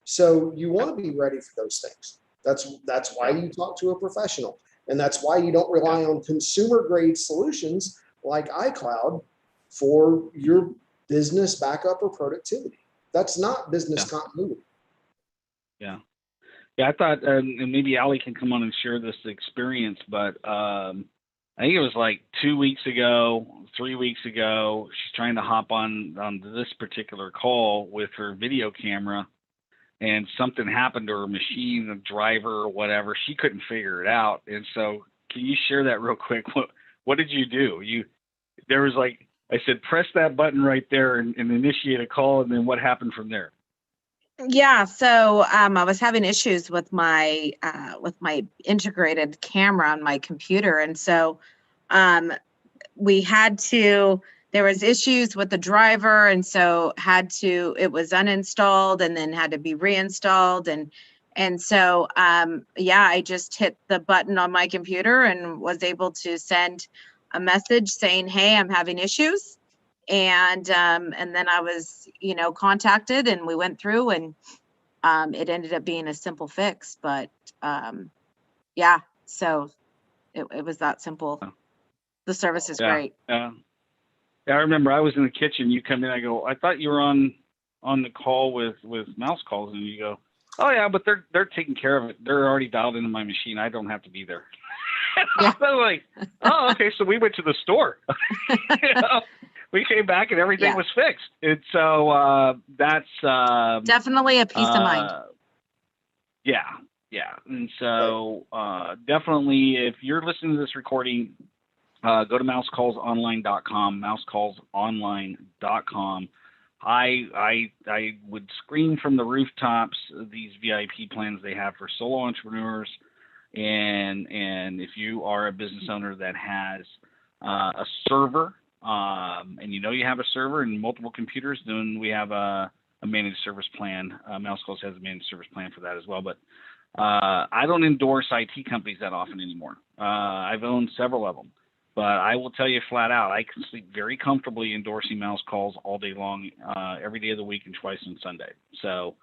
So you want to be ready for those things. That's why you talk to a professional, and that's why you don't rely on consumer grade solutions like iCloud for your business backup or productivity. That's not business continuity. Yeah. I thought, and maybe Allie can come on and share this experience, but I I think it was like 2 weeks ago, 3 weeks ago. She's trying to hop on this particular call with her video camera, and something happened to her machine, the driver or whatever. She couldn't figure it out. And so, can you share that real quick? What did you do? There was like, I said, press that button right there and initiate a call, and then what happened from there? Yeah, so I was having issues with my integrated camera on my computer, and so we had to. There was issues with the driver, and so it was uninstalled and then had to be reinstalled, and so yeah, I just hit the button on my computer and was able to send a message saying, "Hey, I'm having issues." And then I was, contacted, and we went through, and it ended up being a simple fix. But yeah, so it was that simple. The service is great. Yeah, I remember I was in the kitchen. You come in, I go, I thought you were on the call with mouse calls, and you go, oh yeah, but they're taking care of it. They're already dialed into my machine. I don't have to be there. Yeah. I was like, oh, okay. So we went to the store. We came back and everything was fixed. And so that's definitely a peace of mind. Yeah. And so definitely, if you're listening to this recording, go to mousecallsonline.com, mousecallsonline.com. I would scream from the rooftops these VIP plans they have for solo entrepreneurs. And if you are a business owner that has a server, and you have a server and multiple computers, then we have a managed service plan. Mouse Calls has a managed service plan for that as well. But I don't endorse IT companies that often anymore. I've owned several of them. But I will tell you flat out, I can sleep very comfortably endorsing Mouse Calls all day long, every day of the week and twice on Sunday. So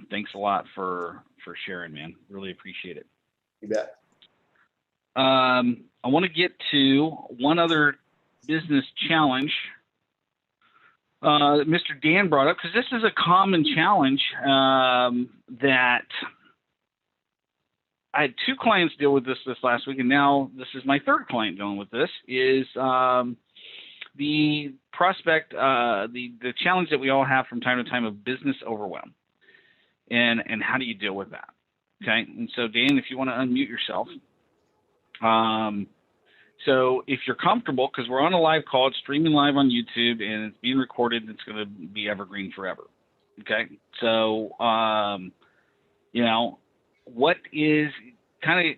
thanks a lot for sharing, man. Really appreciate it. You bet. I want to get to one other business challenge that Mr. Dan brought up, because this is a common challenge that I had 2 clients deal with this last week, and now this is my 3rd client dealing with this, is the prospect, the challenge that we all have from time to time of business overwhelm. And how do you deal with that? Okay. And so, Dan, if you want to unmute yourself. So if you're comfortable, because we're on a live call, it's streaming live on YouTube and it's being recorded, it's going to be evergreen forever. Okay. So, what is kind of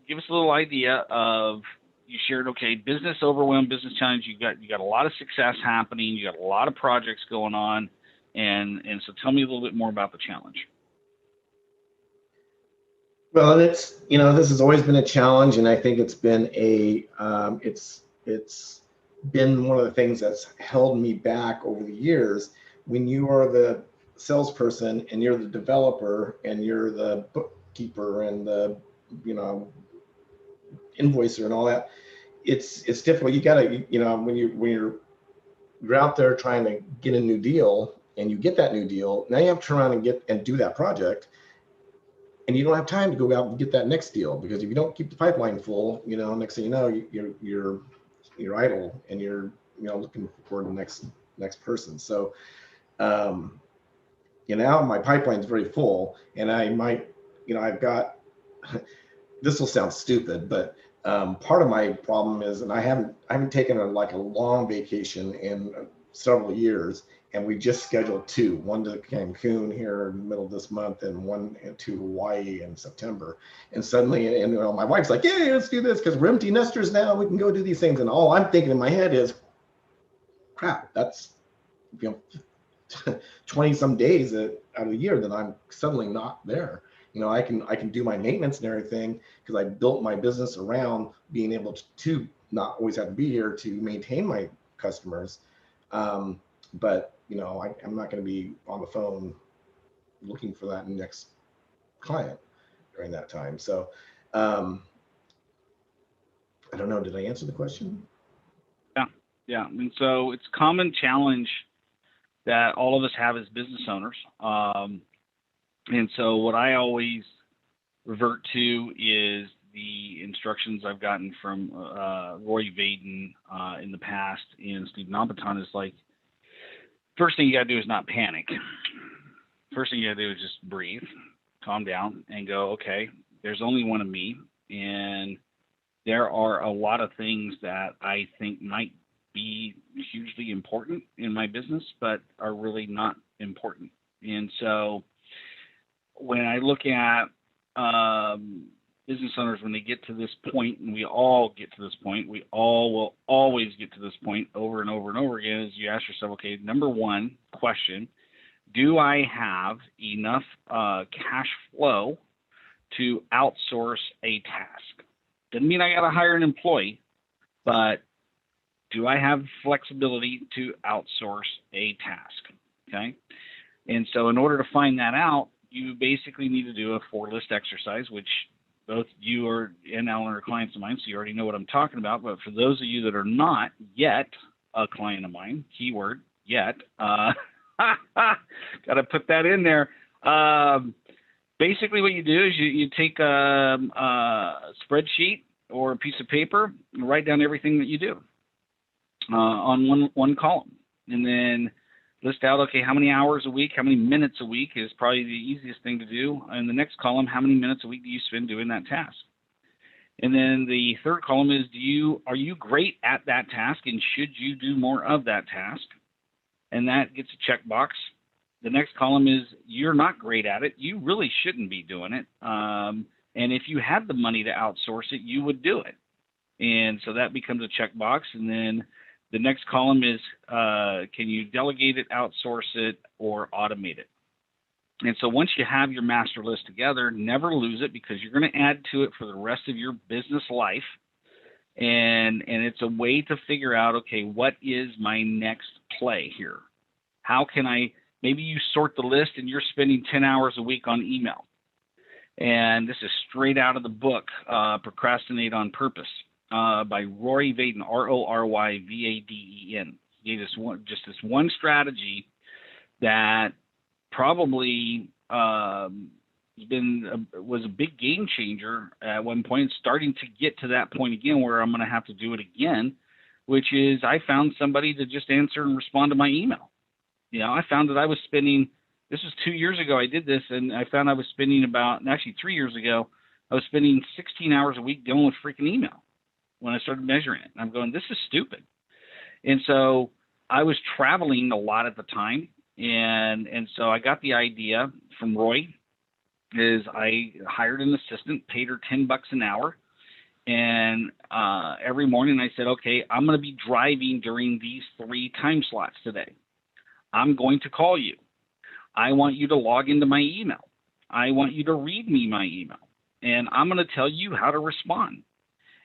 give us a little idea of, you shared, okay, business overwhelm, business challenge. You got a lot of success happening. You got a lot of projects going on. And so tell me a little bit more about the challenge. Well, it's, this has always been a challenge, and I think it's been it's been one of the things that's held me back over the years. When you are the salesperson and you're the developer and you're the bookkeeper and the, invoicer and all that, it's difficult. You gotta, when you're out there trying to get a new deal and you get that new deal, now you have to turn around and do that project. And you don't have time to go out and get that next deal, because if you don't keep the pipeline full, next thing you know, you're idle and you're looking for the next person. So, my pipeline is very full, and I might, I've got. This will sound stupid, but part of my problem is, and I haven't taken a long vacation in several years. And we just scheduled 2, one to Cancun here in the middle of this month and one to Hawaii in September. And suddenly, my wife's like, "Yay, let's do this because we're empty nesters now. We can go do these things." And all I'm thinking in my head is, crap, that's 20 some days out of the year that I'm suddenly not there. I can do my maintenance and everything because I built my business around being able to not always have to be here to maintain my customers. But I'm not going to be on the phone looking for that next client during that time. So I don't know. Did I answer the question? Yeah. And so it's a common challenge that all of us have as business owners. And so what I always revert to is the instructions I've gotten from Roy Vaden in the past and Steve Nabaton is like, first thing you got to do is not panic. First thing you got to do is just breathe, calm down, and go, okay, there's only one of me, and there are a lot of things that I think might be hugely important in my business, but are really not important. And so when I look at business owners, when they get to this point, and we all get to this point, we all will always get to this point over and over and over again, is you ask yourself, okay, number one question, do I have enough cash flow to outsource a task? Doesn't mean I got to hire an employee, but do I have flexibility to outsource a task? Okay. And so in order to find that out, you basically need to do a 4-list exercise, which both you and Alan are clients of mine, so you already know what I'm talking about. But for those of you that are not yet a client of mine, keyword yet, got to put that in there. Basically what you do is you take a spreadsheet or a piece of paper and write down everything that you do on one column, and then list out, okay, how many hours a week, how many minutes a week is probably the easiest thing to do. In the next column, how many minutes a week do you spend doing that task? And then the third column is, are you great at that task, and should you do more of that task? And that gets a checkbox. The next column is, you're not great at it. You really shouldn't be doing it. And if you had the money to outsource it, you would do it. And so that becomes a checkbox. And then the next column is, can you delegate it, outsource it, or automate it? And so once you have your master list together, never lose it, because you're going to add to it for the rest of your business life. And it's a way to figure out, okay, what is my next play here? How can maybe you sort the list and you're spending 10 hours a week on email. And this is straight out of the book, Procrastinate on Purpose. By Roy Vaden, Royvaden. He gave us this one strategy that probably was a big game changer at one point, starting to get to that point again where I'm going to have to do it again, which is I found somebody to just answer and respond to my email. I found that I was spending, this was 2 years ago I did this, and I found I was spending actually 3 years ago, I was spending 16 hours a week dealing with freaking email. When I started measuring it, and I'm going, this is stupid. And so I was traveling a lot at the time. And so I got the idea from Roy is I hired an assistant, paid her $10 an hour. And every morning I said, okay, I'm going to be driving during these 3 time slots today. I'm going to call you. I want you to log into my email. I want you to read me my email. And I'm going to tell you how to respond.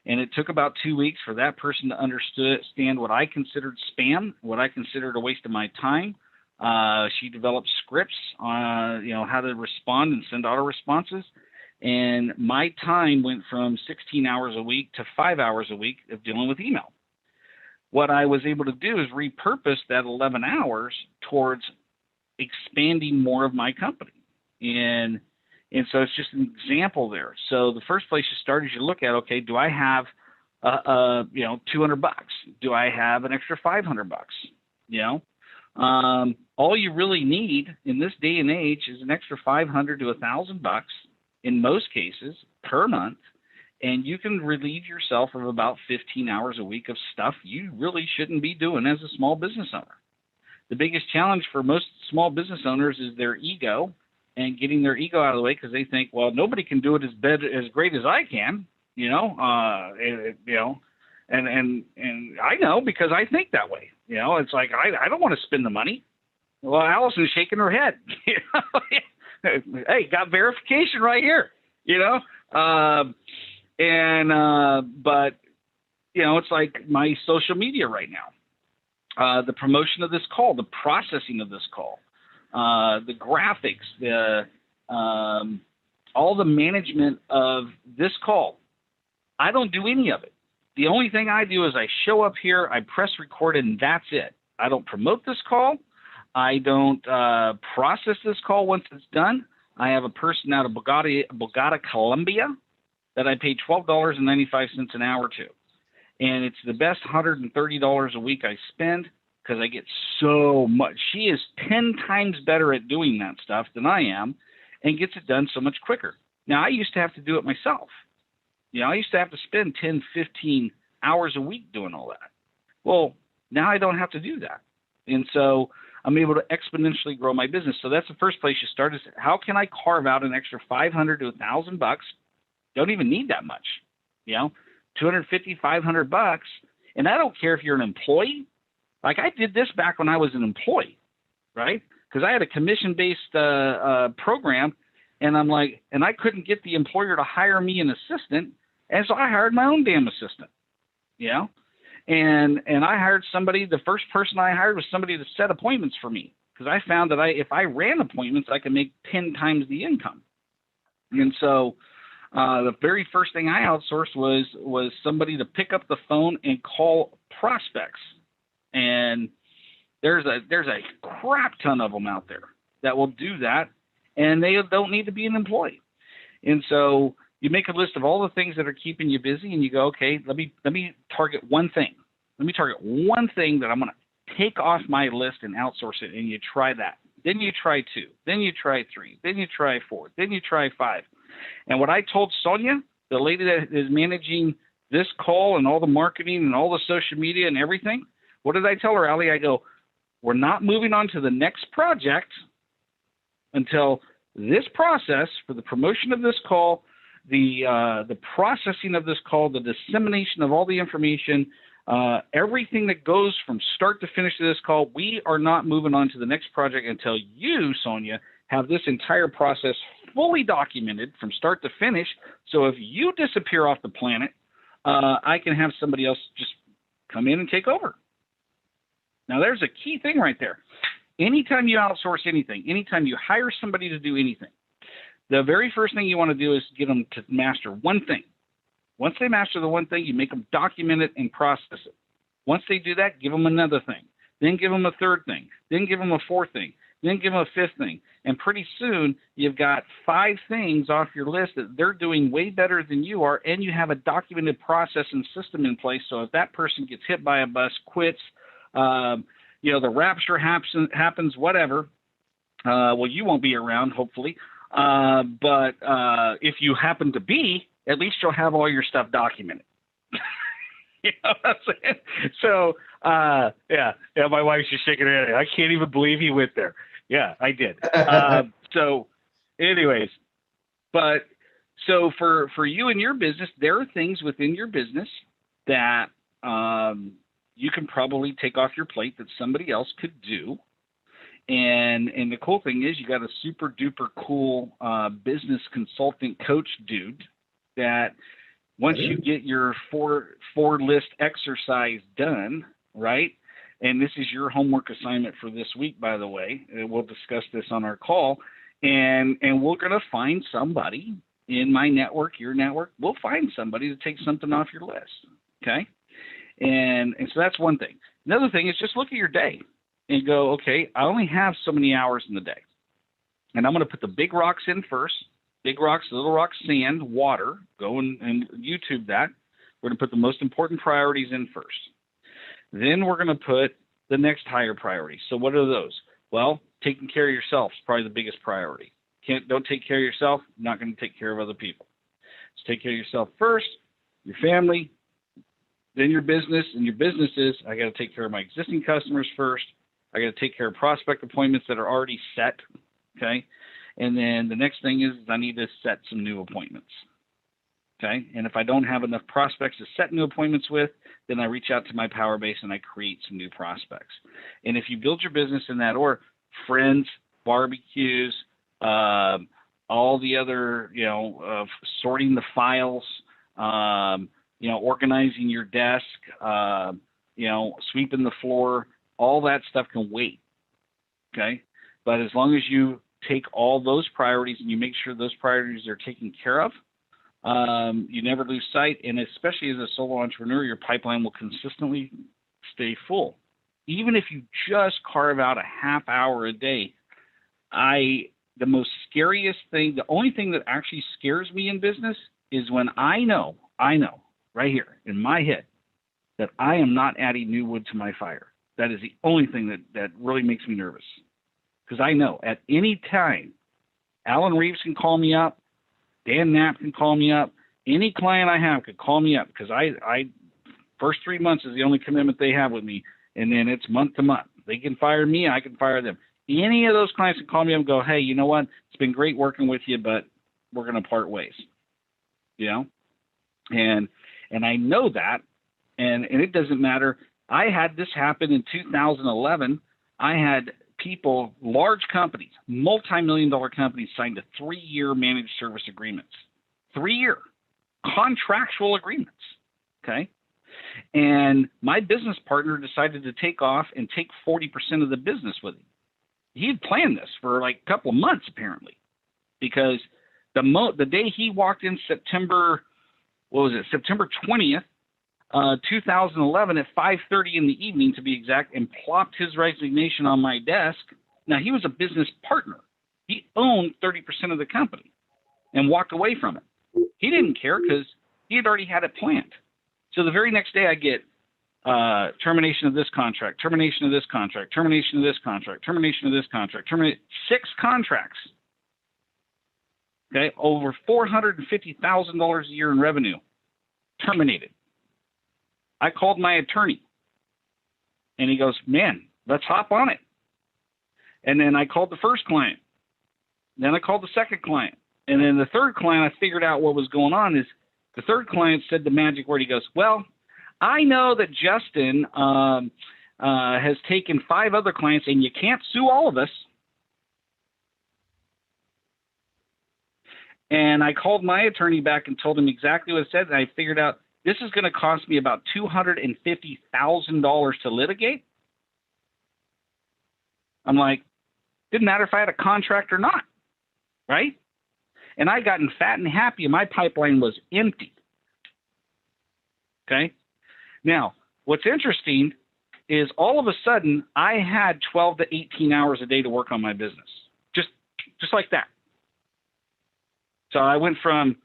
And it took about 2 weeks for that person to understand what I considered spam, what I considered a waste of my time. She developed scripts on, how to respond and send auto responses. And my time went from 16 hours a week to 5 hours a week of dealing with email. What I was able to do is repurpose that 11 hours towards expanding more of my company. And so it's just an example there. So the first place you start is you look at, okay, do I have, $200? Do I have an extra $500? All you really need in this day and age is an extra $500 to $1,000 in most cases per month. And you can relieve yourself of about 15 hours a week of stuff you really shouldn't be doing as a small business owner. The biggest challenge for most small business owners is their ego, and getting their ego out of the way, because they think, well, nobody can do it as great as I can, and I know because I think that way. It's like I don't want to spend the money. Well, Allison's shaking her head. Hey, got verification right here. But it's like my social media right now. The promotion of this call, the processing of this call. The graphics, all the management of this call. I don't do any of it. The only thing I do is I show up here, I press record, and that's it. I don't promote this call. I don't process this call once it's done. I have a person out of Bogota, Colombia, that I pay $12.95 an hour to. And it's the best $130 a week I spend because I get so much. She is 10 times better at doing that stuff than I am and gets it done so much quicker. Now, I used to have to do it myself. I used to have to spend 10, 15 hours a week doing all that. Well, now I don't have to do that. And so I'm able to exponentially grow my business. So that's the first place you start is how can I carve out an extra $500 to $1,000? Don't even need that much, $250, $500. And I don't care if you're an employee. Like I did this back when I was an employee, right? Because I had a commission-based program, and I'm like, and I couldn't get the employer to hire me an assistant, and so I hired my own damn assistant, And I hired somebody. The first person I hired was somebody to set appointments for me because I found that if I ran appointments, I could make 10 times the income. And so the very first thing I outsourced was somebody to pick up the phone and call prospects. And there's a crap ton of them out there that will do that, and they don't need to be an employee. And so you make a list of all the things that are keeping you busy, and you go, okay, let me target one thing. Let me target one thing that I'm going to take off my list and outsource it, and you try that. Then you try 2. Then you try 3. Then you try 4. Then you try 5. And what I told Sonia, the lady that is managing this call and all the marketing and all the social media and everything, what did I tell her, Allie? I go, we're not moving on to the next project until this process for the promotion of this call, the processing of this call, the dissemination of all the information, everything that goes from start to finish of this call, we are not moving on to the next project until you, Sonia, have this entire process fully documented from start to finish. So if you disappear off the planet, I can have somebody else just come in and take over. Now, there's a key thing right there. Anytime you outsource anything, anytime you hire somebody to do anything, the very first thing you want to do is get them to master one thing. Once they master the one thing, you make them document it and process it. Once they do that, give them another thing. Then give them a third thing. Then give them a fourth thing. Then give them a fifth thing. And pretty soon, you've got 5 things off your list that they're doing way better than you are, and you have a documented process and system in place. So if that person gets hit by a bus, quits, the rapture happens, whatever. Well, you won't be around, hopefully. But if you happen to be, at least you'll have all your stuff documented. You know what I'm saying? So, yeah, my wife's just shaking her head. I can't even believe he went there. Yeah, I did. So anyways, but so for you and your business, there are things within your business that you can probably take off your plate that somebody else could do. And the cool thing is you got a super duper cool business consultant coach dude that once you get your four list exercise done, right? And this is your homework assignment for this week, by the way. We'll discuss this on our call. And we're going to find somebody in my network, your network. We'll find somebody to take something off your list, okay? And so that's one thing. Another thing is just look at your day and go, okay, I only have so many hours in the day. And I'm going to put the big rocks in first. Big rocks, little rocks, sand, water. Go and YouTube that. We're going to put the most important priorities in first. Then we're going to put the next higher priority. So what are those? Well, taking care of yourself is probably the biggest priority. Don't take care of yourself, you're not going to take care of other people. So take care of yourself first, your family, then your business, and your business is, I got to take care of my existing customers first. I got to take care of prospect appointments that are already set, okay? And then the next thing is I need to set some new appointments, okay? And if I don't have enough prospects to set new appointments with, then I reach out to my power base and I create some new prospects. And if you build your business in that order, friends, barbecues, all the other, sorting the files, organizing your desk, sweeping the floor, all that stuff can wait, okay? But as long as you take all those priorities and you make sure those priorities are taken care of, you never lose sight. And especially as a solo entrepreneur, your pipeline will consistently stay full. Even if you just carve out a half hour a day, the most scariest thing, the only thing that actually scares me in business is when I know right here in my head that I am not adding new wood to my fire. That is the only thing that really makes me nervous. Because I know at any time, Alan Reeves can call me up, Dan Knapp can call me up, any client I have could call me up, because I first 3 months is the only commitment they have with me, and then it's month to month. They can fire me, I can fire them. Any of those clients can call me up and go, hey, you know what? It's been great working with you, but we're going to part ways. You know? And I know that, and it doesn't matter. I had this happen in 2011. I had people, large companies, multi-million-dollar companies, signed a 3-year managed service agreements. 3-year contractual agreements. Okay? And my business partner decided to take off and take 40% of the business with him. He had planned this for like a couple of months, apparently, because the day he walked in September 20th, 2011 at 5:30 in the evening, to be exact, and plopped his resignation on my desk. Now, he was a business partner. He owned 30% of the company and walked away from it. He didn't care because he had already had it planned. So the very next day I get termination of this contract, termination of this contract, termination of this contract, termination of this contract, 6 contracts. Okay, over $450,000 a year in revenue, terminated. I called my attorney, and he goes, man, let's hop on it. And then I called the first client. Then I called the second client. And then the third client, I figured out what was going on is the third client said the magic word. He goes, well, I know that Justin has taken 5 other clients, and you can't sue all of us. And I called my attorney back and told him exactly what it said. And I figured out this is going to cost me about $250,000 to litigate. I'm like, didn't matter if I had a contract or not, right? And I gotten fat and happy, and my pipeline was empty. Okay? Now, what's interesting is all of a sudden I had 12 to 18 hours a day to work on my business, just like that. So I went from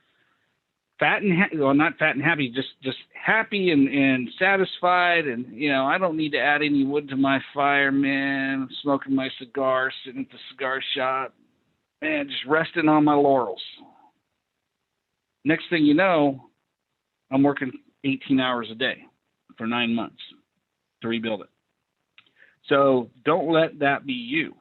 fat and not fat and happy, just happy and satisfied, and I don't need to add any wood to my fire, man. I'm smoking my cigar, sitting at the cigar shop, man, just resting on my laurels. Next thing you know, I'm working 18 hours a day for 9 months to rebuild it. So don't let that be you,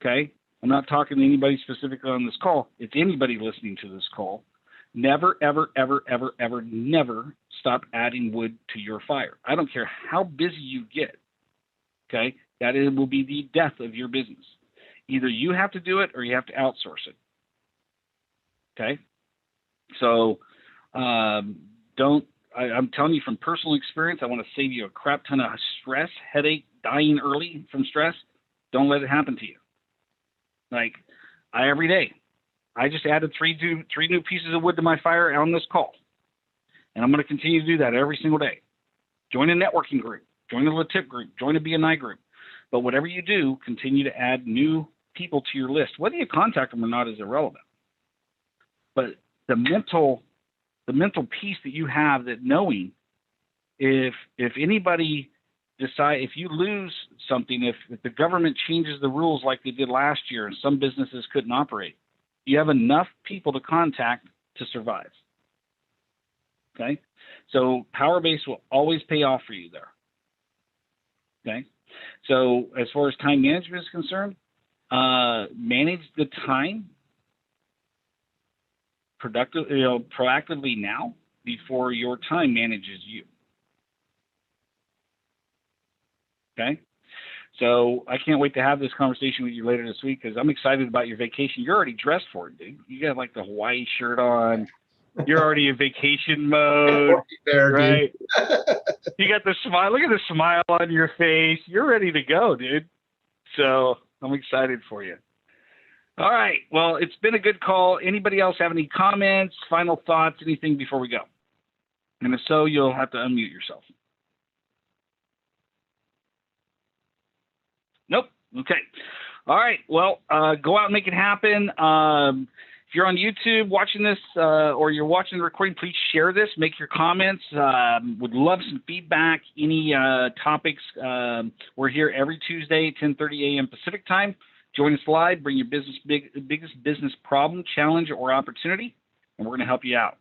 okay? I'm not talking to anybody specifically on this call. It's anybody listening to this call. Never, ever, ever, ever, ever, never stop adding wood to your fire. I don't care how busy you get, okay? That will be the death of your business. Either you have to do it or you have to outsource it, okay? So I'm telling you from personal experience, I want to save you a crap ton of stress, headache, dying early from stress. Don't let it happen to you. Like, every day, I just added three new pieces of wood to my fire on this call. And I'm going to continue to do that every single day. Join a networking group, join a LaTip group, join a BNI group. But whatever you do, continue to add new people to your list. Whether you contact them or not is irrelevant. But the mental piece that you have, that knowing if anybody if you lose something, if the government changes the rules like they did last year and some businesses couldn't operate, you have enough people to contact to survive. Okay? So Powerbase will always pay off for you there. Okay? So as far as time management is concerned, manage the time proactively now before your time manages you. Okay? So I can't wait to have this conversation with you later this week because I'm excited about your vacation. You're already dressed for it, dude. You got like the Hawaii shirt on. You're already in vacation mode, there, right? You got the smile. Look at the smile on your face. You're ready to go, dude. So I'm excited for you. All right. Well, it's been a good call. Anybody else have any comments, final thoughts, anything before we go? And if so, you'll have to unmute yourself. Nope. Okay. All right. Well, go out and make it happen. If you're on YouTube watching this or you're watching the recording, please share this. Make your comments. Would love some feedback. Any topics. We're here every Tuesday, 10:30 a.m. Pacific time. Join us live. Bring your biggest business problem, challenge, or opportunity, and we're going to help you out.